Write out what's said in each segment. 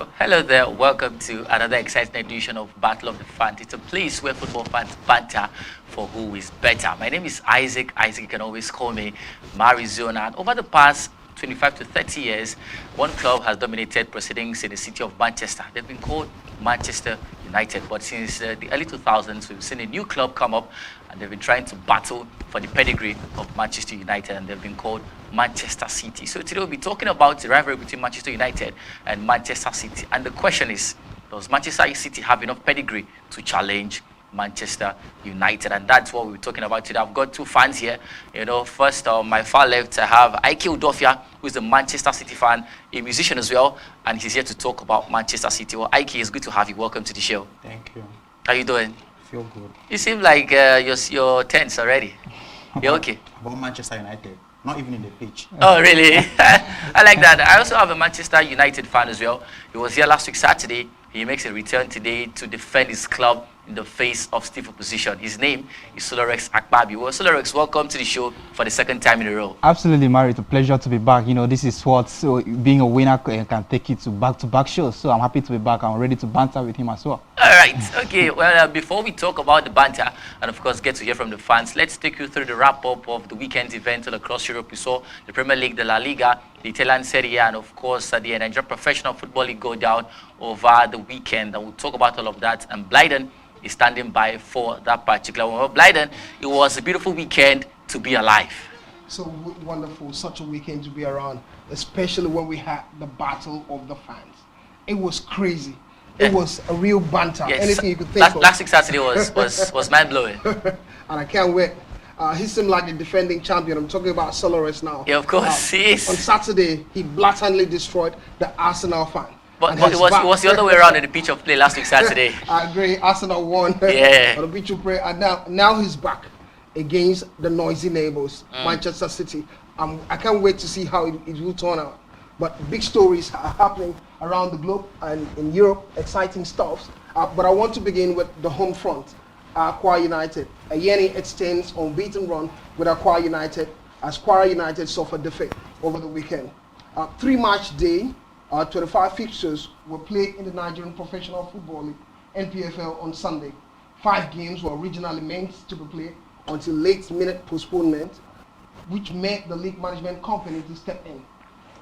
Hello there, welcome to another exciting edition of Battle of the Fans. It's a place where football fans banter for who is better. My name is Isaac. Isaac, you can always call me Marizona. And over the past 25 to 30 years, one club has dominated proceedings in the city of Manchester. They've been called Manchester United. But since the early 2000s, we've seen a new club come up, and they've been trying to battle for the pedigree of Manchester United, and they've been called Manchester City. So today we'll be talking about the rivalry between Manchester United and Manchester City. And the question is, does Manchester City have enough pedigree to challenge Manchester United? And that's what we're talking about today. I've got two fans here. First on my far left, I have Ike Udofia, who is a Manchester City fan, a musician as well, and he's here to talk about Manchester City. Well, Ike, it's good to have you. Welcome to the show. Thank you. How you doing? Feel good. You seem like you're tense already. You're okay? About Manchester United, not even in the pitch. Oh, really? I like that. I also have a Manchester United fan as well. He was here last week Saturday. He makes a return today to defend his club in the face of stiff opposition. His name is Solorex Akbabi. Well, Solorex, welcome to the show for the second time in a row. Absolutely, Mari. It's a pleasure to be back. This is what being a winner can take you to back-to-back shows. So I'm happy to be back. I'm ready to banter with him as well. All right. Okay. Well, before we talk about the banter and, of course, get to hear from the fans, let's take you through the wrap-up of the weekend's events all across Europe. We saw the Premier League, the La Liga, the Italian Serie A, and, of course, the Nigerian Professional Football League go down over the weekend. And we'll talk about all of that. And Blyden is standing by for that particular one. Well, Blyden, it was a beautiful weekend to be alive. So wonderful, such a weekend to be around, especially when we had the battle of the fans. It was crazy. It was a real banter. Yes. Anything you could think of. Last week Saturday was mind-blowing. And I can't wait. He seemed like the defending champion. I'm talking about Soloris now. Yeah, of course, he is. On Saturday, he blatantly destroyed the Arsenal fan. But it was the other way around in the pitch of play last week Saturday. I agree. Arsenal won Yeah. on the pitch of play. And now he's back against the noisy neighbors, Manchester City. I can't wait to see how it will turn out. But big stories are happening around the globe and in Europe, exciting stuff. But I want to begin with the home front, Aqua United. Ayeni extends unbeaten run with Aqua United as Aqua United suffered defeat over the weekend. 3-match day, 25 fixtures were played in the Nigerian Professional Football League, NPFL, on Sunday. 5 games were originally meant to be played until late-minute postponement, which made the league management company to step in.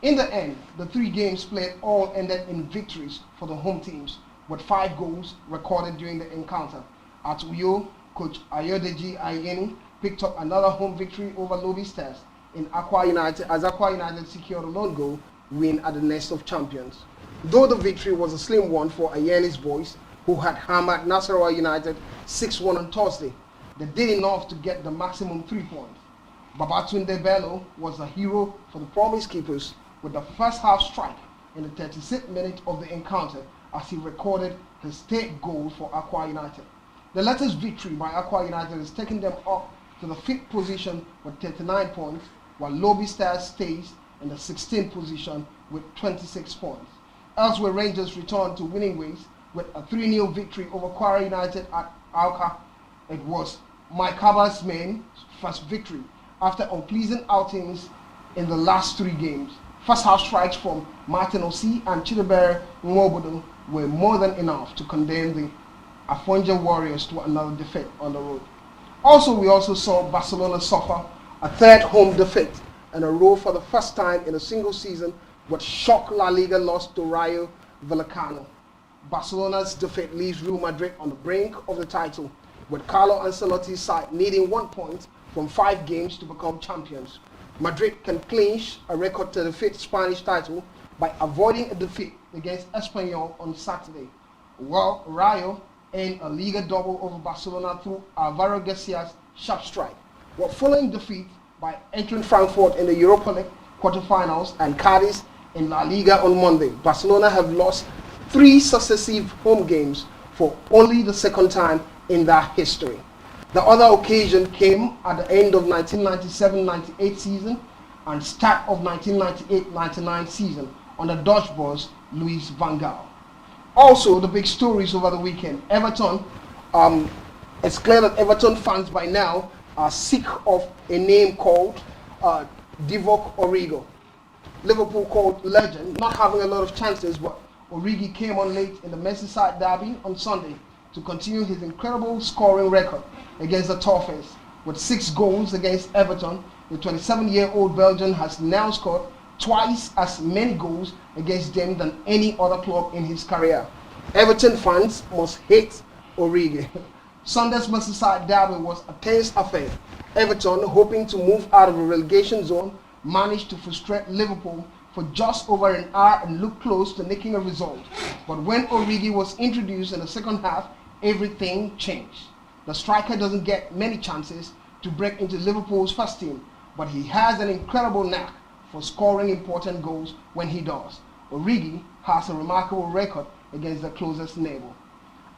In the end, the 3 games played all ended in victories for the home teams, with 5 goals recorded during the encounter. At Uyo, coach Ayodeji Ayeni picked up another home victory over Lobby Stars in Aqua United, as Aqua United secured a lone goal win at the Nest of Champions. Though the victory was a slim one for Ayeni's boys, who had hammered Nasarawa United 6-1 on Thursday, they did enough to get the maximum 3 points. Babatunde Bello was a hero for the Promise Keepers with the first half strike in the 36th minute of the encounter as he recorded his state goal for Aqua United. The latest victory by Aqua United has taken them up to the 5th position with 39 points, while Lobby Stars stays in the 16th position with 26 points. Elsewhere, Rangers returned to winning ways with a 3-0 victory over Aqua United at Alca. It was Mike Haber's main first victory after unpleasant outings in the last 3 games. First half strikes from Martin Osi and Chidebere Nwobodo were more than enough to condemn the Afonja Warriors to another defeat on the road. We also saw Barcelona suffer a 3rd home defeat in a row for the first time in a single season, with shock La Liga loss to Rayo Vallecano. Barcelona's defeat leaves Real Madrid on the brink of the title, with Carlo Ancelotti's side needing 1 point from 5 games to become champions. Madrid can clinch a record to defeat Spanish title by avoiding a defeat against Espanyol on Saturday, while Rayo earned a Liga double over Barcelona through Alvaro Garcia's sharp strike. While following defeat by entering Frankfurt in the Europa League quarterfinals and Cadiz in La Liga on Monday, Barcelona have lost 3 successive home games for only the 2nd time in their history. The other occasion came at the end of 1997-98 season and start of 1998-99 season under Dutch boss Louis van Gaal. Also, the big stories over the weekend. Everton, it's clear that Everton fans by now are sick of a name called Divock Origi. Liverpool called legend, not having a lot of chances, but Origi came on late in the Merseyside derby on Sunday to continue his incredible scoring record against the Toffees. With 6 goals against Everton, the 27-year-old Belgian has now scored twice as many goals against them than any other club in his career. Everton fans must hate Origi. Sunday's Merseyside derby was a tense affair. Everton, hoping to move out of the relegation zone, managed to frustrate Liverpool for just over an hour and looked close to nicking a result. But when Origi was introduced in the second half, everything changed. The striker doesn't get many chances to break into Liverpool's first team, but he has an incredible knack for scoring important goals when he does. Origi has a remarkable record against the closest neighbor.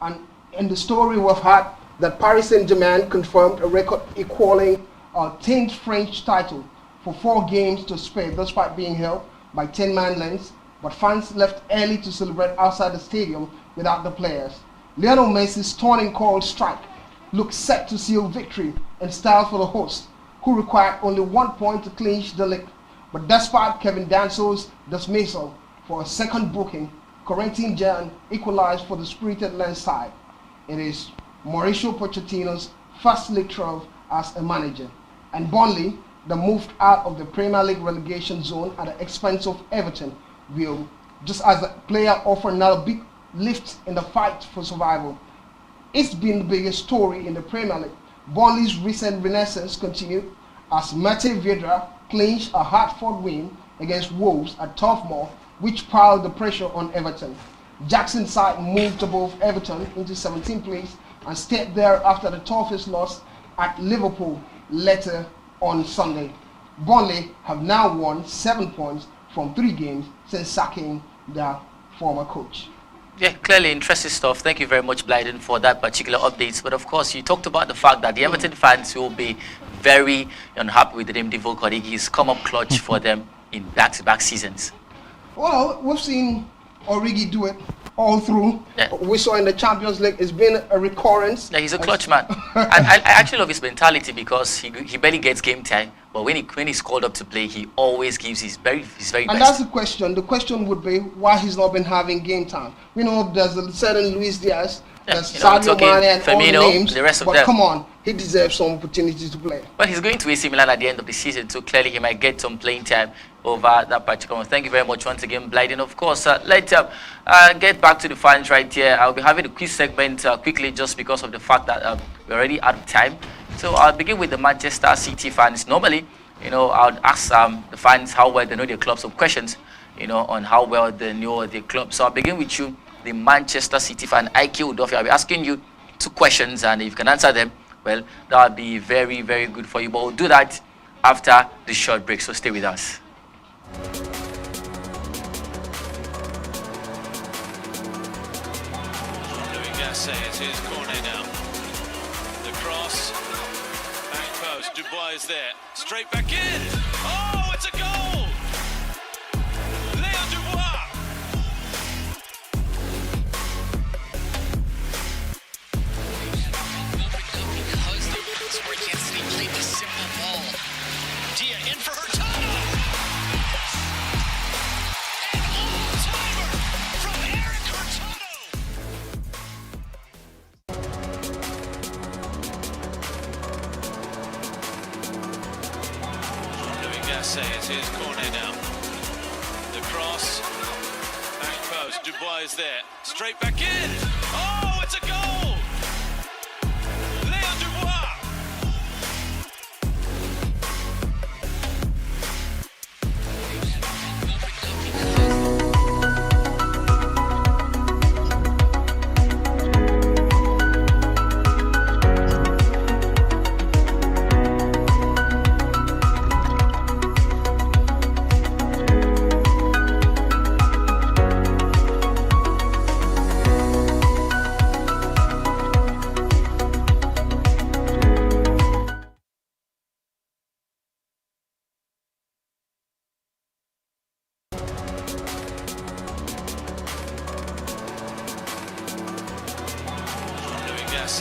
And in the story we've had that Paris Saint-Germain confirmed a record equaling a 10th French title for 4 games to spare despite being held by 10-man lengths, but fans left early to celebrate outside the stadium without the players. Lionel Messi's stunning called strike looked set to seal victory in style for the host, who required only 1 point to clinch the league. But despite Kevin Danso's dismissal for a second booking, Corinthian Jan equalized for the spirited Lens side. It is Mauricio Pochettino's first league triumph as a manager, and Burnley, that moved out of the Premier League relegation zone at the expense of Everton, will, just as the player, offer another big lift in the fight for survival. It's been the biggest story in the Premier League. Burnley's recent renaissance continued as Mate Vieira clinched a hard-fought win against Wolves at Turf Moor, which piled the pressure on Everton. Jackson's side moved above Everton into 17th place and stayed there after the toughest loss at Liverpool later on Sunday. Burnley have now won 7 points from 3 games since sacking their former coach. Yeah, clearly interesting stuff. Thank you very much, Blyden, for that particular updates. But of course, you talked about the fact that the Everton fans will be very unhappy with the name Divock Origi. He's come up clutch for them in back-to-back seasons. Well, we've seen Origi do it all through. Yeah. We saw in the Champions League, it's been a recurrence. Yeah, he's a clutch man. I actually love his mentality because he barely gets game time, but when he's called up to play, he always gives his very best. And that's the question. The question would be why he's not been having game time. We know there's a certain Luis Diaz, there's Sadio Mane and Firmino, all the names, the rest of but them. come on, he deserves some opportunity to play. But he's going to AC Milan at the end of the season, so clearly he might get some playing time over that particular one. Thank you very much once again, Blyden. Of course, let's get back to the fans right here. I'll be having a quick segment quickly just because of the fact that we're already out of time. So I'll begin with the Manchester City fans. Normally, I'll ask the fans how well they know their club, some questions, on how well they know their club. So I'll begin with you, the Manchester City fan, IQ Duffy. I'll be asking you 2 questions, and if you can answer them, well, that'll be very, very good for you. But we'll do that after the short break, so stay with us. It is corner now. The cross, back post. Dubois is there, straight back in. Oh, it's a goal! Léo Dubois. Because the Sport City played the simple ball. Dia in for Hurtado. An all-timer from Eric Hurtado. It is corner now. The cross, back post. Dubois is there, straight back in. Oh, it's a goal! Léo Dubois.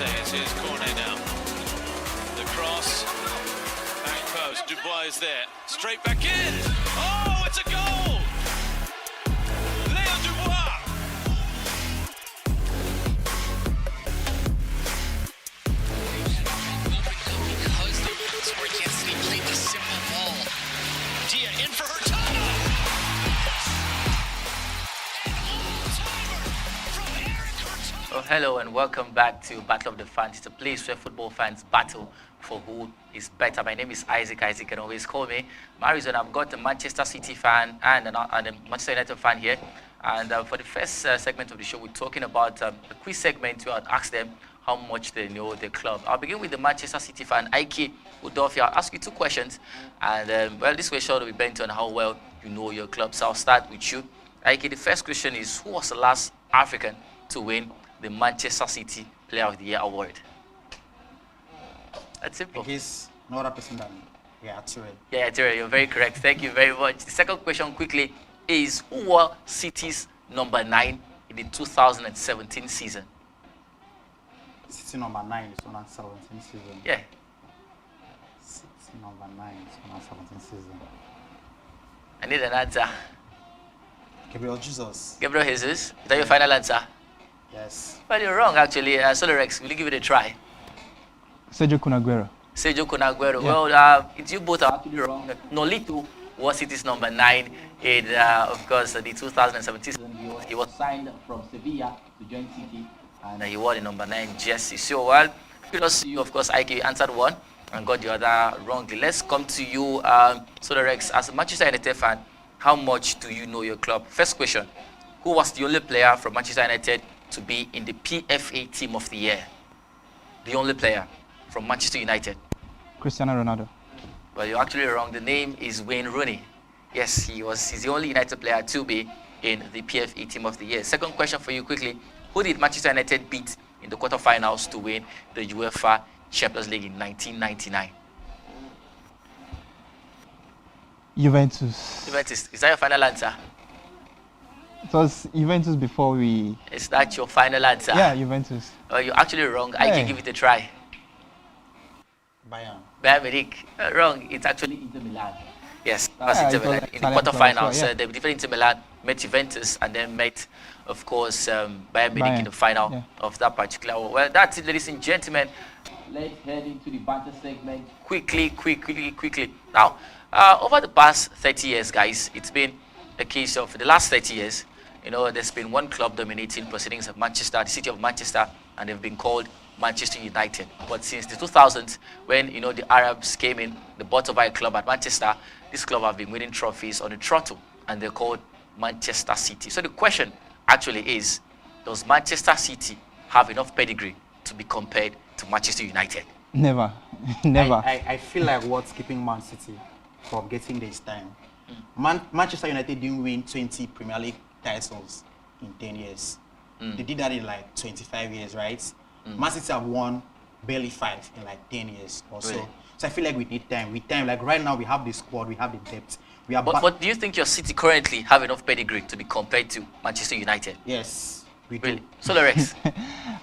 It is corner now. The cross, back post. Dubois is there, straight back in. Oh, it's a goal! Léo Dubois. Well, hello and welcome back to Battle of the Fans. It's a place where football fans battle for who is better. My name is Isaac. Isaac can always call me. Marizon, I've got a Manchester City fan and a Manchester United fan here. And for the first segment of the show, we're talking about a quiz segment where I'd ask them how much they know the club. I'll begin with the Manchester City fan, Ike Udolfi. I'll ask you two questions. And, well, this question will be bent on how well you know your club. So I'll start with you. Ike, the first question is, who was the last African to win the Manchester City Player of the Year award? That's simple. He's no other person than Ture. Yeah, Ture, you're very correct. Thank you very much. The second question quickly is, who were City's number 9 in the 2017 season? City number 9 is 2017 season. Yeah. City number 9 is 2017 season. I need an answer. Gabriel Jesus. Gabriel Jesus, is that your final answer? Yes. Well, you're wrong, actually. Solorex, will you give it a try? Sergio Kun Aguero. Sergio Kun Aguero. Yeah. Well, you both are actually wrong. Nolito was City's number 9 in, of course, the 2017 season. He was signed from Sevilla to join City, and he wore the number 9 jersey. So, well, kudos to you, of course, Ike answered one and got the other wrongly. Let's come to you, Solorex. As a Manchester United fan, how much do you know your club? First question, who was the only player from Manchester United to be in the PFA Team of the Year? The only player from Manchester United. Cristiano Ronaldo. Well, you're actually wrong. The name is Wayne Rooney. Yes, he's the only United player to be in the PFA Team of the Year. Second question for you quickly. Who did Manchester United beat in the quarterfinals to win the UEFA Champions League in 1999? Juventus. Juventus. Is that your final answer? It was Juventus before we... Is that your final answer? Yeah, Juventus. Well, you're actually wrong. I can Hey. give it a try. Bayern. Bayern Munich. Wrong. It's actually Inter Milan. Yes, that was Yeah, Inter it was Milan. like In the Italian club as quarterfinals, well, yeah. they defeated Inter Milan, met Juventus, and then met, of course, Bayern Munich in Bayern, the final yeah. of that particular one. Well, that's it, ladies and gentlemen. Let's head into the banter segment quickly. Now, over the past 30 years, guys, it's been a case of the last 30 years. You know, there's been one club dominating proceedings of Manchester, the city of Manchester, and they've been called Manchester United. But since the 2000s, when, you know, the Arabs came in, they bought over a club at Manchester, this club have been winning trophies on the throttle, and they're called Manchester City. So the question actually is, does Manchester City have enough pedigree to be compared to Manchester United? Never. Never. I feel like what's keeping Man City from getting this time. Manchester United didn't win 20 Premier League titles in 10 years. They did that in like 25 years, right? Man City have won barely 5 in like 10 years or so. Really? So I feel like we need time. With time, like right now we have the squad, we have the depth. We are But do you think your City currently have enough pedigree to be compared to Manchester United? Yes, we do. Really? Solorex.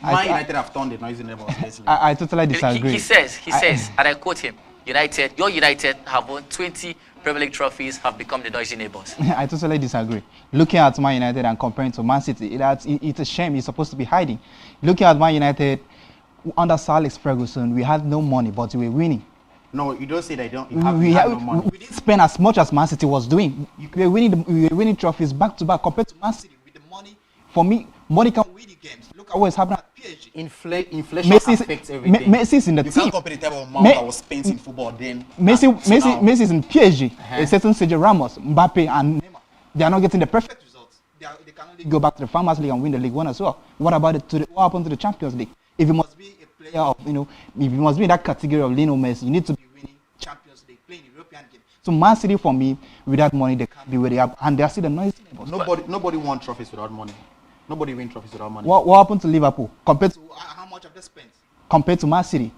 Man United have turned the noisy neighbors lately. I totally disagree. He says, and I quote him, your United have won 20 Premier League trophies, have become the noisy neighbors. I totally disagree. Looking at Man United and comparing to Man City, it's a shame. He's supposed to be hiding. Looking at Man United, under Sir Alex Ferguson, we had no money, but we were winning. No, you don't say that you We have no money. didn't spend as much as Man City was doing. We were winning trophies back to back compared to Man City with the money. For me, money can win the games. Look at what's happening at PSG. Inflation Messi's- affects everything. Messi's in the you team. can't compare the type of amount Me- that was spent in football then. Messi's in PSG. A certain Sergio Ramos, Mbappe, and Neymar. They are not getting the perfect results. They can only go back to the Farmers League and win the League One as well. What about what happened to the Champions League? If you must be a player of, if you must be in that category of Lionel Messi, you need to be winning Champions League, playing European games. So Man City, for me, with that money, they can't be where they are, and they are still the noisy neighbors. Nobody won trophies without money. Nobody win trophies without money. What happened to Liverpool compared to How much have they spent? compared to Man City?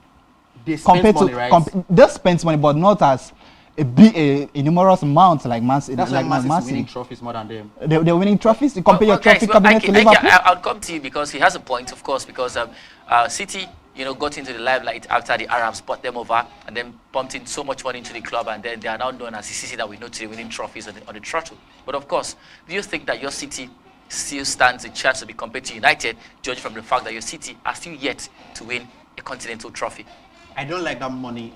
They spent Compared money, to right? they spent money, but not as a numerous amount like Man City. That's why like Man City Man is winning City. trophies more than them. They're winning trophies. You compare your Guys, trophy cabinet to Liverpool. I'll come to you because he has a point, of course, because City, got into the limelight after the Arabs bought them over and then pumped in so much money into the club, and then they are now known as the City that we know today, winning trophies on the throttle. But of course, do you think that your City still stands a chance to be compared to United, judged from the fact that your City are still yet to win a continental trophy? I don't like that money.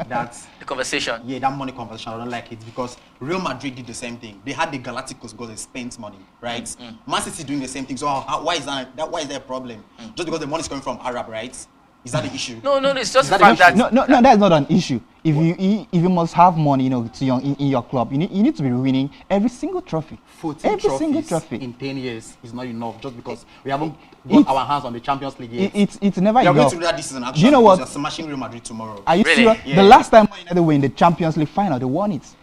That's The conversation. yeah, that money conversation. I don't like it because Real Madrid did the same thing. They had the Galacticos because they spent money, right? Man City doing the same thing. So why is that? Why is there a problem? Just because the money is coming from Arab, right? Is that the issue? No, it's just the that the fact that issue? No, that's not an issue. If you must have money, in your club, you need to be winning every single trophy. 14 every single trophies trophy. in 10 years is not enough just because we haven't got our hands on the Champions League yet. It's never We are going enough. to do that this season actually. Do you know what? We are smashing Real Madrid tomorrow. Are you Really? serious? Yeah. The last time Man United win the Champions League final, they won it.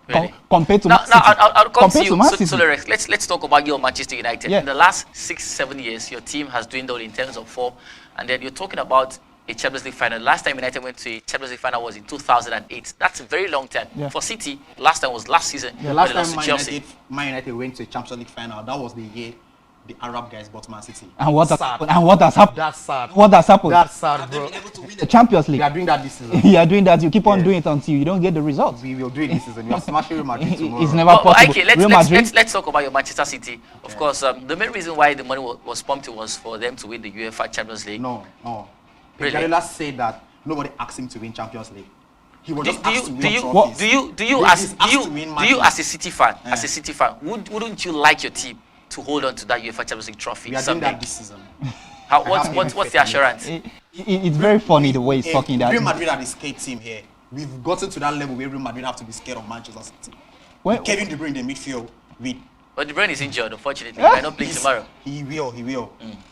Really? Compared to Now, Man City. I'll come Compared to you, Man City. Solerex. Let's talk about your Manchester United. Yeah. In the last 6-7 years, your team has dwindled in terms of form, and then you're talking about a Champions League final. Last time United went to a Champions League final was in 2008. That's a very long time. Yeah. For City, last time was last season. The when last they lost time to Chelsea. Man United went to a Champions League final, that was the year the Arab guys bought Man City. And what has Sad. happened? And what has happened? That's sad. What has happened? That's sad, bro. The Champions League. We are doing that this season. You are doing that. You keep on Yeah. doing it until you don't get the results. We will do it this season. We are smashing Real Madrid tomorrow. It's never Well, possible. okay, Real Madrid. let's talk about your Manchester City. Of course, the main reason why the money was pumped was for them to win the UEFA Champions League. No. Really? Guardiola said that nobody asked him to win Champions League. He was just asked to win do you trophies. as asked to win matches. a City fan, Yeah. as a City fan, wouldn't you like your team to hold on to that UEFA Champions League trophy We are doing someday? that this season. What's the assurance? It's very funny the way he's talking that. Real Madrid are the skate team here. We've gotten to that level where Real Madrid have to be scared of Manchester City. When- Kevin De Bruyne in the midfield with But De Bruyne is injured, unfortunately. He might not play tomorrow. He will.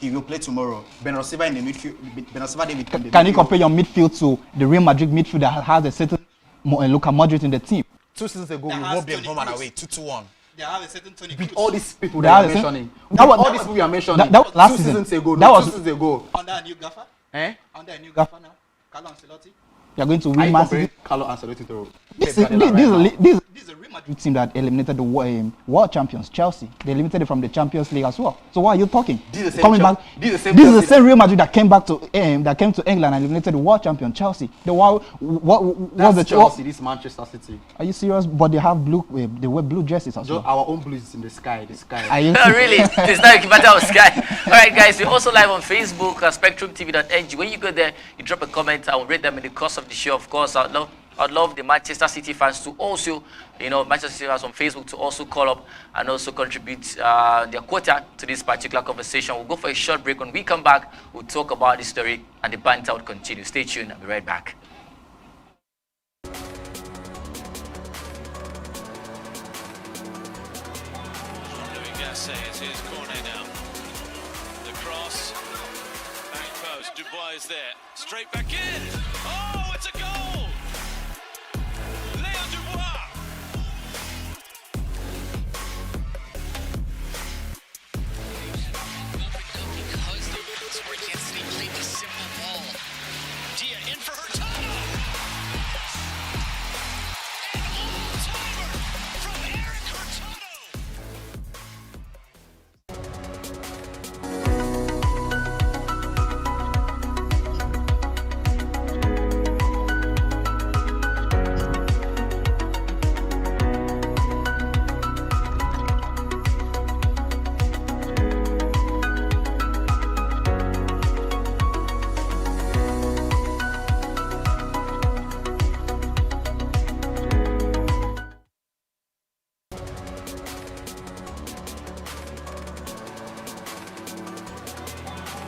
He will play tomorrow. Bernardo Silva in the midfield. Bernardo Silva there with the Can you midfield. compare your midfield to the Real Madrid midfield that has a certain Luka Modric in the team? 2 seasons ago, we That has won them 20 home and goals. away 2-1. They have a certain Tony With Kroos all these people That that was you are it. mentioning. That was- All that these was- people you are mentioning. that was last 2 season. seasons ago. That No, was- 2 seasons ago. under a new gaffer. Eh? Under a new Gaff- gaffer now. Carlo Ancelotti. You are going to Are win you Man comparing City. Carlo Ancelotti to This Pep Guardiola right now? is This is a Real Madrid. the team that eliminated the world champions, Chelsea. They eliminated it from the Champions League as well. So why are you talking? This is the same Coming Chel- back. this is the same This is the Chelsea same Real Madrid that came back to that came to England and eliminated the world champion Chelsea. What That's the Chelsea, this Manchester City. Are you serious? But they have blue. They wear blue jerseys as Just well. our own blues in the sky. Are you Really? It's not a matter of Sky. All right, guys, we're also live on Facebook, SpectrumTv.ng. When you go there, you drop a comment. I will read them in the course of the show. Of course, I'd love the Manchester City fans to also, Manchester City fans on Facebook to also call up and also contribute their quota to this particular conversation. We'll go for a short break. When we come back, we'll talk about the story and the banter will continue. Stay tuned. I'll be right back. It's his corner now. The cross, back post. Dubois is there. Straight back in. Oh, it's a goal! Leo Dubois. Because the Sports City played the simple ball. Dia in for Hurtado. An all-timer from Eric Hurtado.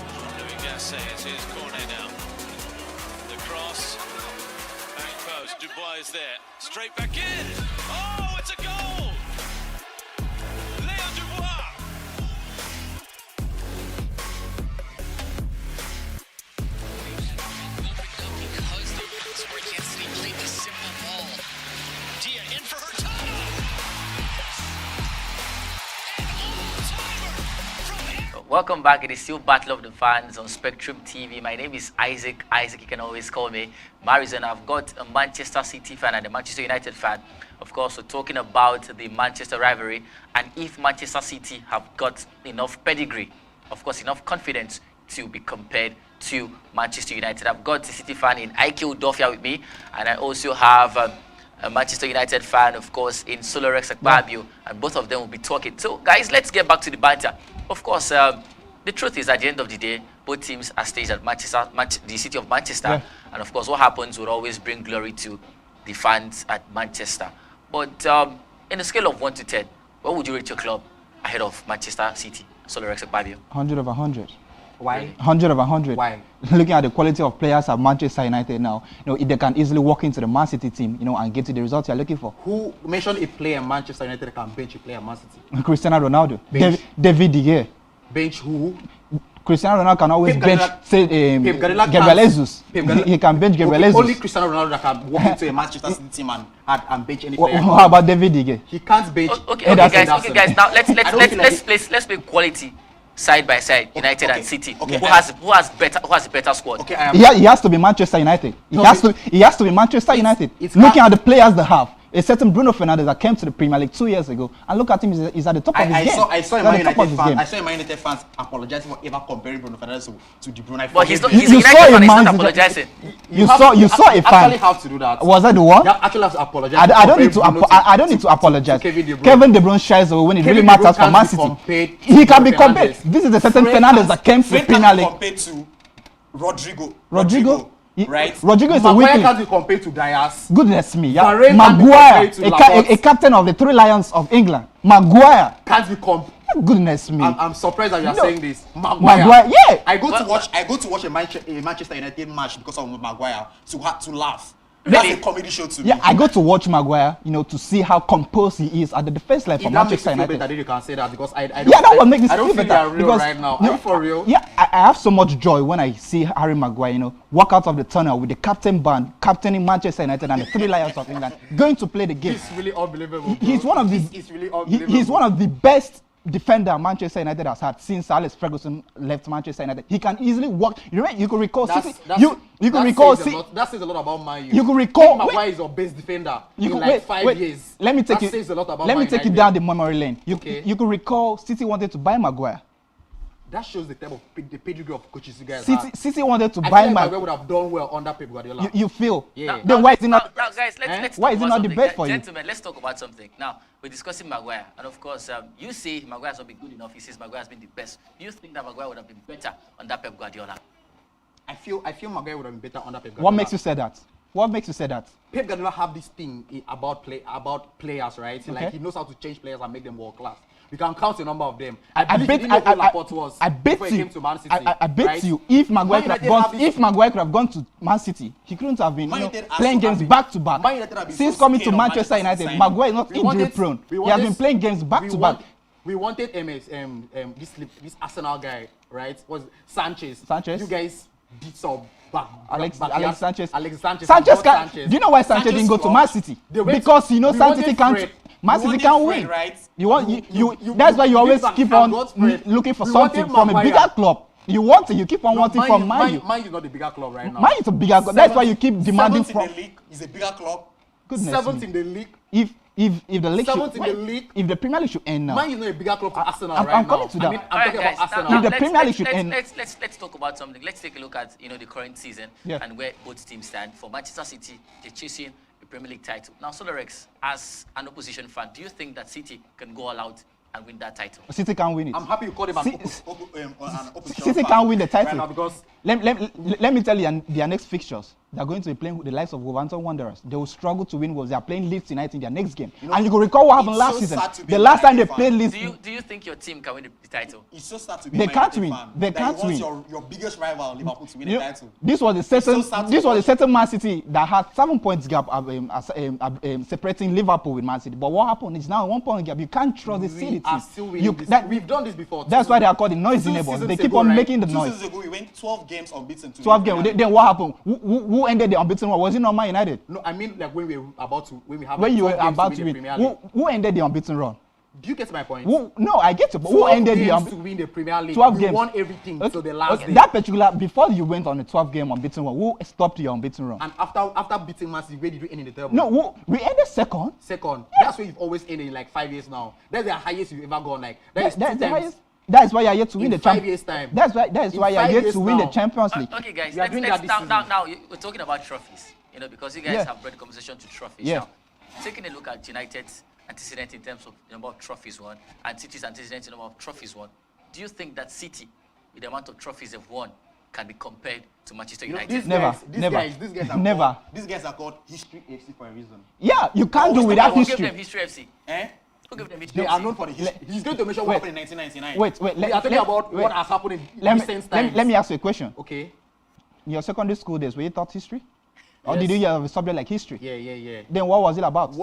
It's his corner now. The cross, back post. Dubois is there. Straight back in. Oh, it's a goal! Leo Dubois. Because the Sports City played the simple ball. Dia in for Hurtado. An all-timer from Welcome back. It is still Battle of the Fans on Spectrum TV. My name is Isaac. Isaac, you can always call me Marizon. I've got a Manchester City fan and a Manchester United fan. Of course, we're talking about the Manchester rivalry and if Manchester City have got enough pedigree, of course, enough confidence to be compared to Manchester United. I've got a City fan in Ike Udofia with me, and I also have a Manchester United fan, of course, in Solerex Akpabio, and both of them will be talking. So, guys, let's get back to the banter. Of course, the truth is, at the end of the day, both both teams are staged at the city of Manchester. Yeah. And of course, what happens would always bring glory to the fans at Manchester. But in a scale of 1 to 10, what would you rate your club ahead of Manchester City? Solerex Ekpabio. 100 of 100. Why? 100 of 100. Why? Looking at the quality of players at Manchester United now, if they can easily walk into the Man City team, and get to the results you're looking for. Who mentioned a player in Manchester United can bench a player in Man City? Cristiano Ronaldo. Bench. David De Gea. Bench who? Cristiano Ronaldo can always Pep bench, Guardiola- say, Pep Guardiola Gabriel can't- Jesus. Pep Guardiola- He can bench Gabriel Okay, Jesus. only Cristiano Ronaldo that can walk into a Manchester City team and bench any player. How about David De Gea? He can't bench. Okay, guys. Now let's play quality side by side, United okay, and City. okay. Who has a better squad? Okay, I am. He has to be Manchester United. He has to be Manchester United. it's Looking at the players they have, a certain Bruno Fernandes that came to the Premier League 2 years ago, and look at him, he's at the top of his game. I saw a He's at Man the top of United his fan. game. I saw a Man United fans apologizing for ever comparing Bruno Fernandes to De Bruyne. But he's not. You- He's a you United saw a fan. He's Man not City- apologizing. You saw a actually fan. have to do that. Was that the one? You actually have to apologize. I don't need to. Bruno I don't need to apologize. Kevin De Bruyne. Kevin De Bruyne shies away when it really Kevin De Bruyne matters for can't Man be City. compared He to can be Fernandes. compared. This is the certain Fernandes that came to the Premier League. compared to Rodrigo. Rodrigo, right? Rodrigo is a Maguire weakling. can't be compared to Dias. Goodness me, yeah. Varane can't be Maguire, compared to Laporte. a captain of the 3 Lions of England. Maguire, Can't be compared. goodness me. I'm surprised that you are No. saying this. Maguire, yeah. I go to watch a Manchester United match because of Maguire to laugh. Really? That's a comedy show to me. Yeah, I go to watch Maguire, to see how composed he is at the defense line for If that makes Manchester you feel United. better, then you can say that because I don't. Yeah, that will make me I don't feel feel better. they are real because, right now. Are you for real? Yeah, I have so much joy when I see Harry Maguire, walk out of the tunnel with the captain band, captaining Manchester United and the 3 Lions of England, going to play the game. It's really unbelievable. bro. He's one of the It's really unbelievable. he's one of the best defender Manchester United has had since Alex Ferguson left Manchester United. He can easily walk. You could recall City. You could recall that says a lot about Man U. You could recall- Maguire is your best defender You in could like 5 years. Let me take that you. says a lot about let me Man take you United. down the memory lane. You Okay. could recall City wanted to buy Maguire. That shows the type of the pedigree of coaches you guys City wanted to have. I buy feel like Maguire. Maguire would have done well under Pep Guardiola. You feel? Yeah. Then why is it not? Now, guys, let's Why talk is it about not the something. best for you? Gentlemen, let's talk about something. Now, we're discussing Maguire, and of course, you say Maguire has not been good enough. He says Maguire has been the best. Do you think that Maguire would have been better under Pep Guardiola? I feel Maguire would have been better under Pep Guardiola. What makes you say that? What makes you say that? Pep Guardiola have this thing about players, right? Okay. Like he knows how to change players and make them world class. You can count a number of them. I I believe bet he didn't know who Laporte was I bet before he you. came to Man City. I bet right? you. If Maguire Man could have United gone, have this- if Maguire could have gone to Man City, he couldn't have been Man United has playing to have games been- back to back. Man United have been Since so coming to scared of Manchester Manchester United, signing. Maguire is not We injury wanted- prone. we He has been wanted- playing games back we to want- back. We wanted this Arsenal guy, right? Was Sanchez. Sanchez? You guys did some Alex backyard- Sanchez. Alex Sanchez. Sanchez and can. Sanchez. Do you know why Sanchez didn't go to Man City? They went- Because we Man wanted City can't. Fred. Man We City wanted can't Fred, win. right? You want you- That's why you always Liverpool keep on got Fred. looking for We something wanted from a Maguire. bigger club. You want it. You keep on No, wanting from Man U. Man is not the bigger club right now. Man is a bigger club. That's why you keep demanding Seventh from. in the league is a bigger club. Goodness Seventh me. in the league. If the league Seventh should, in the league. if the Premier League should end now, Man is not a bigger club to Arsenal I'm right coming now. to that. I mean, I'm All talking right, about guys, Arsenal. If the Premier League should end- let's talk about something. Let's take a look at the current season Yeah. and where both teams stand. For Manchester City, they're chasing the Premier League title. Now, Solerex, as an opposition fan, do you think that City can go all out and win that title? City can't win it. I'm happy you called him an Opposition City fan. can't win the right title. now because Let me tell you their next fixtures. They're going to be playing with the likes of Wolverhampton Wanderers. They will struggle to win Wolves. They are playing Leeds United in their next game. And you can recall what happened it's last so season. sad to be The a last time they United played fan. Leeds. Do you think your team can win the title? It's so sad to be They a can't United win. fan They that can't you want win. your biggest rival Liverpool to win You a know, title. this was a so certain sad to this was a watch. certain Man City that had 7 points gap separating Liverpool with Man City. But what happened is now a 1 point gap. You can't trust the City we are team. still winning this. We've done this before. That's why they are called the noisy Two neighbors. seasons They keep ago, on right? making the 2 noise. seasons ago, we went 12 games unbeaten. To 12 win games. the Then what happened? Who ended the unbeaten one? Was it not Man United? No, I mean like when we have When like you were 12 games about to to win win, the Premier League. who ended the unbeaten run? Do you get my point? No, I get it. But who 12 ended the games to unbeaten? win the Premier League. 12 we games. won everything till the last day. That particular before you went on a 12-game unbeaten run, who stopped your unbeaten run? And after beating Man City, where did we end in the table? No, we ended second. Second. That's where you've always ended in like 5 years now. That's the highest you've ever gone. Like That's two the times highest. That's why you're yet to win in the 5 Champions. years time. That's why In you're 5 yet years to win the now. Champions League. Okay, guys, We are doing that this season. now we're talking about trophies. Because you guys Yeah. have brought the conversation to trophies. Yeah. Now, taking a look at United's antecedent in terms of the number of trophies won and City's antecedent in number of trophies won, do you think that City with the amount of trophies they've won can be compared to Manchester You know, United? these guys are Never. Called, these guys are called History FC for a reason. Yeah, you can't do Who without Who gave history. them History FC? Eh? Who gave them History They FC? are known for the history. He's going to mention what happened in 1999. Wait, We are talking about what has happened in recent times. let me ask you a question. Okay. In your secondary school days, were you taught history? Or did you have a subject like history? Yeah. Then what was it about?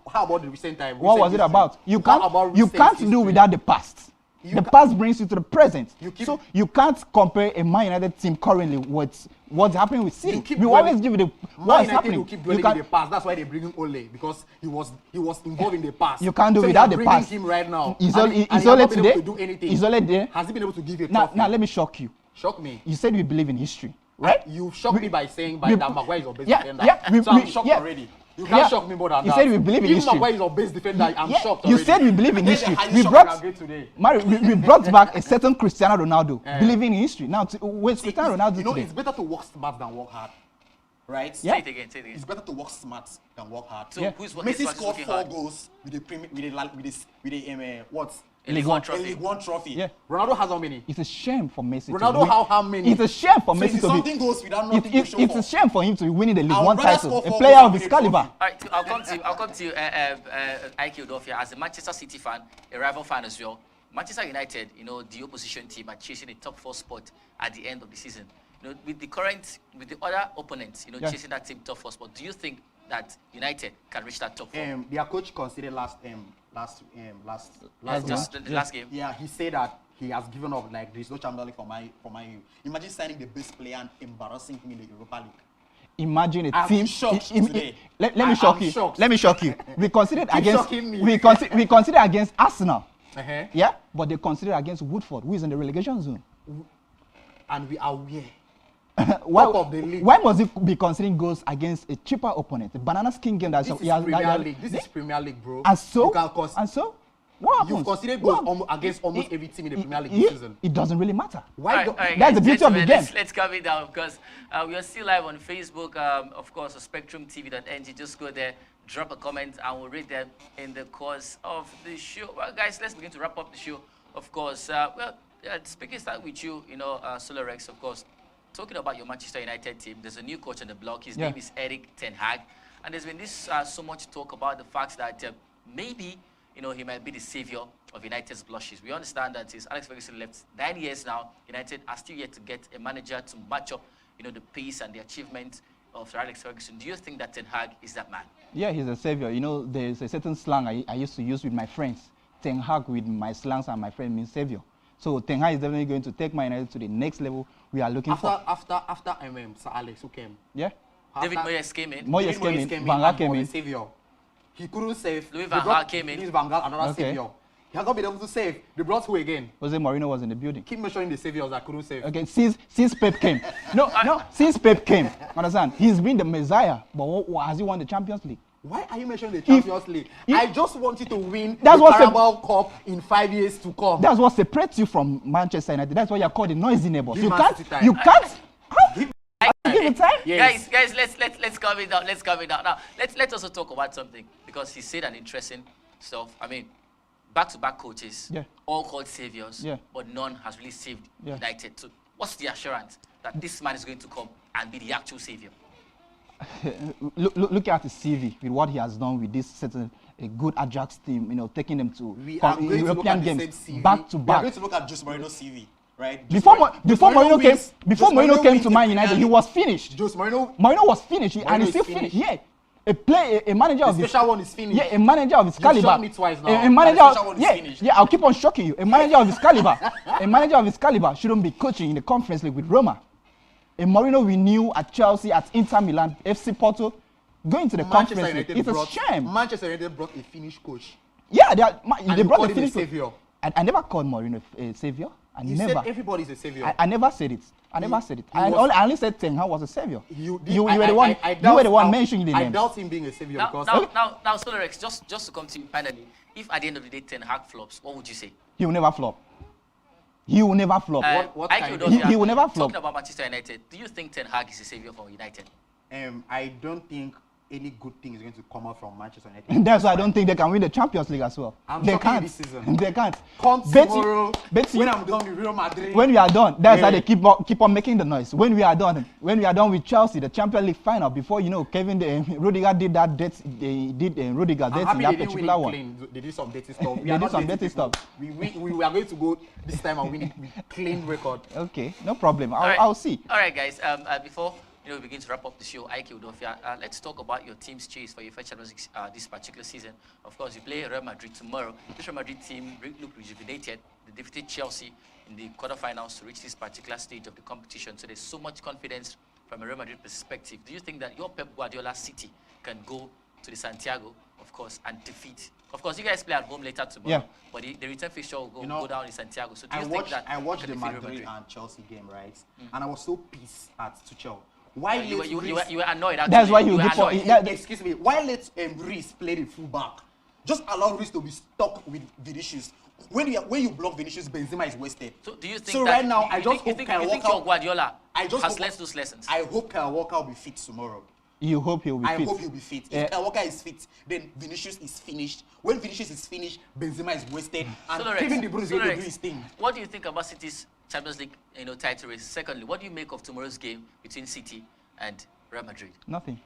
How about the recent time? What was it about? You can't do without the past. The past brings you to the present. So you can't compare a Man United team currently with what's happening with City. We always give you the what's happening. You keep dwelling in the past. That's why they bring him Ole, because he was involved in the past. You can't do so without the bringing past. him right now. He's and only not been today. able to do anything. He's only there. Has he been able to give you a Now trophy? let me shock you. Shock me. You said we believe in history, right? You shocked me by saying that Maguire is our best defender. Yeah, so I'm shocked already. You can't shock me more than that. You said we believe in if history. Maguire is our best defender, I'm shocked You already. said we believe in history. Are you We shocked that brought, we brought back a certain Cristiano Ronaldo, believing in history. Now, where's Cristiano Ronaldo You know, today? it's better to work smart than work hard. Right? Yeah. Say it again. It's better to work smart than work hard. So who's working Messi smart, scored who's 4 working hard? goals with the what? A League One A trophy. League One trophy. Yeah. Ronaldo has how many? It's a shame for Messi to Ronaldo win. how many? It's a shame for So Messi to something be. goes without nothing to show It's for. a shame for him to be winning the League I would One rather title. score A 4 player goals of than his win a caliber. trophy. All right, I'll come to Ike Udofia as a Manchester City fan, a rival fan as well. Manchester United, you know, the opposition team are chasing a top 4 spot at the end of the season. You know, with the other opponents, you know, chasing that team top 4 spot. Do you think that United can reach that top 4? Their coach considered last last game. Yeah, he said that he has given up. Like, there's no Champions League for my Imagine signing the best player and embarrassing him in the Europa League. Imagine a I'm team. shocked today. Let me I'm shock you. shocked. Let me shock you. We considered Keep against. shocking me. We consider against Arsenal. Uh-huh. Yeah, but they consider against Woodford, who is in the relegation zone. And we are where? Why, Top of the league. why must it be considering goals against a cheaper opponent? The Banana Skin game that's This is Premier League. This is Premier League, bro. And so, You can and so, what happens? You've considered What goals happens? against almost every team in the Premier League it- this season. It doesn't really matter. Why? All right, That's the guys, beauty of the gentlemen, game. Let's calm it down because we are still live on Facebook, of course, on SpectrumTv.ng. Just go there, drop a comment, and we'll read them in the course of the show. Well, guys, let's begin to wrap up the show. Of course, speaking start with you, you know, Solar Rex, of course. Talking about your Manchester United team, there's a new coach on the block. His name is Erik ten Hag, and there's been this so much talk about the fact that maybe, you know, he might be the savior of United's blushes. We understand that since Alex Ferguson left 9 years now, United are still yet to get a manager to match up, you know, the pace and the achievement of Sir Alex Ferguson. Do you think that Ten Hag is that man? Yeah, he's a savior. You know, there's a certain slang I used to use with my friends. Ten Hag with my slangs and my friend means savior. So Ten Hag is definitely going to take Man United to the next level we are looking for. After Sir Alex, who came? Yeah. David Moyes came in. Moyes came in, Van Gaal came in. Savior. He couldn't save. Louis They Van Gaal brought came in. Louis Van Gaal, another Okay. savior. He has not been able to save. They brought who again? Jose Mourinho was in the building. Keep mentioning the saviors that couldn't save. Okay, since Pep came. No, since Pep came. Understand? He's been the Messiah, but has he won the Champions League? Why are you mentioning the Champions League? I just want you to win That's the what's Carabao Cup in 5 years to come. That's what separates you from Manchester United. That's why you're called the noisy neighbors. Give You Man can't. City time. You can't. Give it time. Yes. Guys, let's calm it down. Let's calm it down. Now, let's also talk about something because he said an interesting stuff. I mean, back-to-back coaches, Yeah. all called saviors, Yeah. but none has really saved Yeah. United. So, what's the assurance that this man is going to come and be the actual savior? Look at his CV with what he has done with this certain a good Ajax team. You know, taking them to We are going to look European at the games same CV. back to We are back. going to look at Jose Mourinho's CV, right? Before Mourinho came wins to the Man United, Premier he League. was finished. Jose Mourinho, Mourinho was finished, and Mourinho he's is still finished. finished. Yeah, a manager the of his special one is finished. yeah, a manager of his You've caliber. shocked me twice now. A And manager, the special one is finished. I'll keep on shocking you. A manager of his caliber, a manager of his caliber shouldn't be coaching in the Conference League with Roma. A Mourinho we knew at Chelsea, at Inter Milan, FC Porto, going to the Conference League. It's a shame. Manchester United brought a Finnish coach. Yeah, they you brought called the him a Finnish savior. I never called Mourinho a savior. I You never. said everybody's a savior. I never said it. I never said it. he I was- only said Ten Hag was a savior. You You were the one. You were the one mentioning the I names. doubt him being a savior Now, because now, Solerex, just to come to you finally, if at the end of the day Ten Hag flops, what would you say? He will never flop. He will never flop. what Ike kind- Udofia, He will never flop. Talking about Manchester United, do you think Ten Hag is a savior for United? I don't think any good thing is going to come out from Manchester United. And that's why I don't think they can win the Champions League as well. They shocking can't. this season. They can't. Come Bet you- tomorrow, bet you- when I'm done with Real Madrid. When we are done, that's Yeah. how they keep on making the noise. When we are done with Chelsea, the Champions League final, before Rudiger did that debt, they did Rudiger I'm debt in happy that they didn't win particular it one. clean. They did some dirty stuff. We They are did not some dirty dirty people. stuff. We are going to go this time and win it with clean record. Okay, no problem. All right. I'll see. All right, guys. Before we begin to wrap up the show, Ike Udofia, let's talk about your team's chase for your first Champions League this particular season. Of course, you play Real Madrid tomorrow. This Real Madrid team look rejuvenated. They defeated Chelsea in the quarterfinals to reach this particular stage of the competition. So there's so much confidence from a Real Madrid perspective. Do you think that your Pep Guardiola City can go to the Santiago, of course, and defeat? Of course, you guys play at home later tomorrow, Yeah. but the return fixture will go down in Santiago. So do you I think that watched you the can defeat Real Madrid Madrid? and Chelsea game, right? And I was so pissed at Tuchel. Why You let were annoyed. Actually. That's why you were get for annoyed. excuse me. Why let Reece play the fullback? Just allow Reece to be stuck with Vinicius. When you block Vinicius, Benzema is wasted. So do you think so that right now, you I just think hope Kyle your Walker. Guardiola I just has hope- learned those lessons? I hope Kyle Walker will be fit tomorrow. You hope he'll be I fit. hope he'll be fit. Yeah. If Kyle Walker is fit, then Vinicius is finished. When Vinicius is finished, Benzema is wasted, and Lorenz, Kevin De Bruyne is going to Lorenz, do his thing. What do you think about City's Champions League title race? Secondly, what do you make of tomorrow's game between City and Real Madrid? Nothing.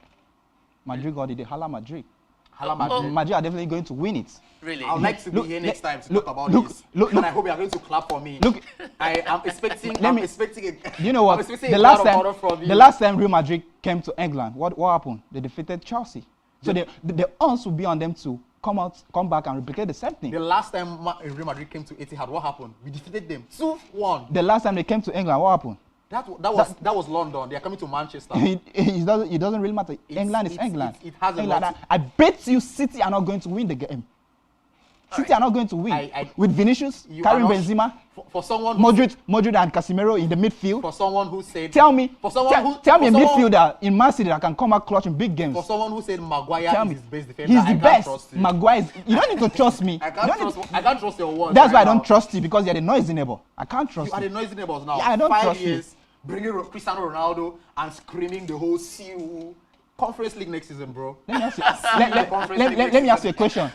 Madrid got it. They Hala Madrid. Hala Madrid are definitely going to win it. Really? I would like to be Look, here next time to look, talk about look, this. look, and I hope you are going to clap for me. Look, I am expecting. Let I'm me- expecting a. You know what? I'm expecting The a last lot of honor from you. last time Real Madrid came to England, what happened? They defeated Chelsea. So the odds will be on them to come back and replicate the same thing. The last time Real Madrid came to Etihad, what happened? We defeated them 2-1. The last time they came to England, what happened? That was London. They are coming to Manchester. It doesn't really matter. England is England. it has a England. lot I bet you City are not going to win the game. City are not going to win. With Vinicius, You Karim are not- Benzema, for someone who, Modric and Casemiro in the midfield. for someone who said Tell me for someone who tell me a for someone- midfielder in Man City that can come out clutch in big games. for someone who said Maguire Tell is me. his best defender. He's I the can't best. trust you. Maguire you don't need to trust me. I You can't don't trust. need I can't trust your words. That's why I right don't now. trust you, because you're the noisy neighbor. I can't trust You are you. the noisy neighbors now. Yeah, I don't 5 trust you. years, bringing Cristiano Ronaldo and screaming the whole CU Conference League next season, bro. Let me ask you, Conference let League me ask you a question.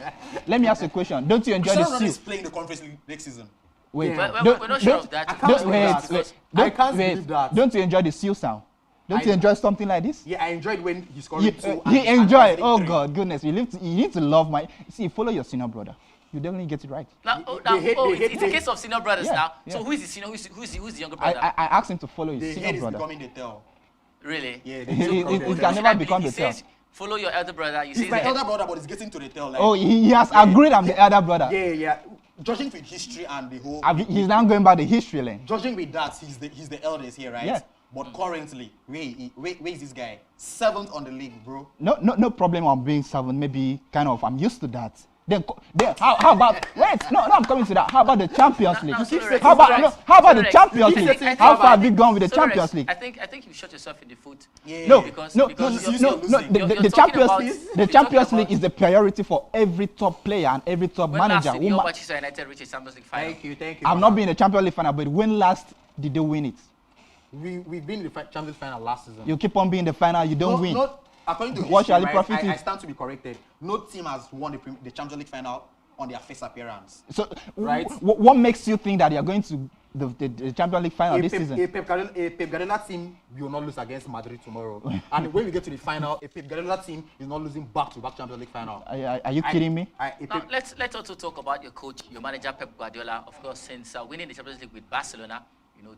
Let me ask you a question. Don't you enjoy Cristiano the Ronaldo is seal? playing the Conference League next season. Wait, Yeah. We're not sure of that. I can't believe that. because- I can't believe that. Don't you enjoy the seal sound? Don't you enjoy something like this? Yeah, I enjoyed when he scored 2. He enjoy. Oh God, goodness! You need to love my. See, follow your senior brother. You definitely get it right. Now, They hate- it's a case of senior brothers Yeah, now. yeah. So who is the senior? Who's the younger I brother? asked him to follow his The senior head is brother. becoming the tail. Really? Yeah, He- the he- tail he- becomes he the can tail. never become he the tail. says, follow your elder brother. You He's say my the elder brother, but he's getting to the tail. Like, Oh, he has agreed. I'm the elder brother. Yeah. judging with history and the whole. He's now going by the history lane. Judging with that, he's the eldest here, right? Yeah. But currently, where is this guy? 7th on the league, bro. No problem on being 7. Maybe kind of I'm used to that. Then how about wait? No, I'm coming to that. How about the Champions League? How about the Champions League? How far have we gone with the Champions League? I think you shot yourself in the foot. Yeah. No, Because no. you're The talking Champions about- League, you're the talking Champions League about- is the priority for every top player and every top When manager. last did your Manchester United reach a Champions League final? Thank you. I've not been in the Champions League final, but when last did they win it? We've been in the Champions League final last season. You keep on being in the final, you don't win. According to What history, shall it right, profit you? I stand to be corrected. No team has won the Champions League final on their first appearance. So, Right. what makes you think that you're going to the Champions League final this season? A Pep Guardiola team will not lose against Madrid tomorrow. And when we get to the final, a Pep Guardiola team is not losing back-to-back Champions League final. Are you kidding me? Now, let's also talk about your coach, your manager, Pep Guardiola. Of course, since winning the Champions League with Barcelona,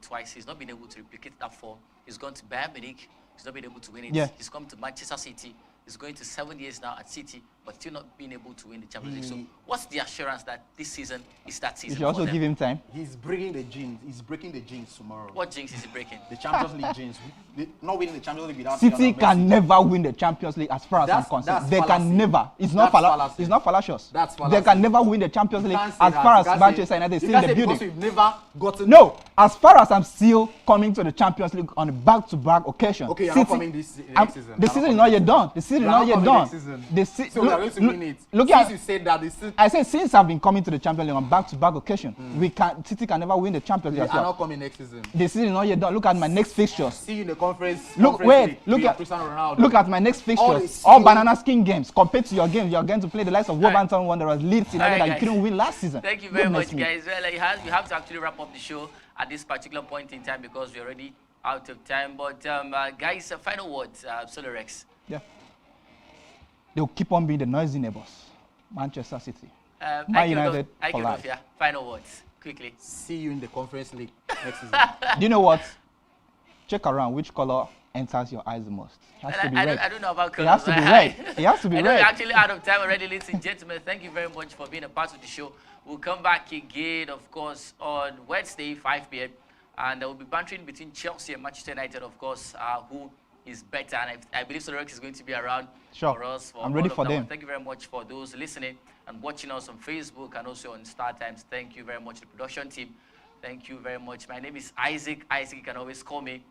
twice, he's not been able to replicate that form. He's gone to Bayern Munich, he's not been able to win it. Yeah. He's come to Manchester City. He's going to 7 years now at City, but still not being able to win the Champions League. So, what's the assurance that this season is that You season? should also for them? give him time. He's bringing the jinx. He's breaking the jinx tomorrow. What jinx is he breaking? The Champions League jinx. Not winning the Champions League without City Lionel can Messi. never win the Champions League as far as I'm That's concerned. They fallacy. can never. It's not That's fallacy. It's not fallacious. That's fallacy. They can never win the Champions League You as can't say far that. as You can't Manchester say- United is you still in can't the say building. because we've never gotten. No, as far as I'm still coming to the Champions League on a back-to-back occasion. Okay, you're not coming this next season. The season is not yet done. The season is You're not not yet coming done. next season. The se- So look, are going to win it. Look Since at you said that, this is I said since I've been coming to the Champions League on back-to-back occasion, City can never win the Champions League they as are well. not coming next season. The season is not yet done. Look at my next fixtures. See you in the conference. Look, conference wait, league look with at Cristiano Ronaldo. look at my next All fixtures. is All sealed. banana skin games compared to your games. You're going to play the likes of Wolverhampton Wanderers, Leeds United, Alright, that you guys. couldn't win last season. Thank you very Goodness much, me. guys. Well, you have to actually wrap up the show at this particular point in time because we're already out of time. But guys, final words, Solorex. Yeah. They'll keep on being the noisy neighbors. Manchester City. Man United for life. Yeah. Final words, quickly. See you in the conference league next season. Do you know what? Check around which color enters your eyes the most. It has to be I red. don't know about It colors. has to be red. It has to be I know we're red. actually out of time already, ladies and gentlemen. Thank you very much for being a part of the show. We'll come back again, of course, on Wednesday, 5 p.m. And we'll be bantering between Chelsea and Manchester United, of course, who is better. And I believe Solorex is going to be around Sure. for us. I'm ready all of for that them. one. Thank you very much for those listening and watching us on Facebook and also on Star Times. Thank you very much, the production team. Thank you very much. My name is Isaac. Isaac, you can always call me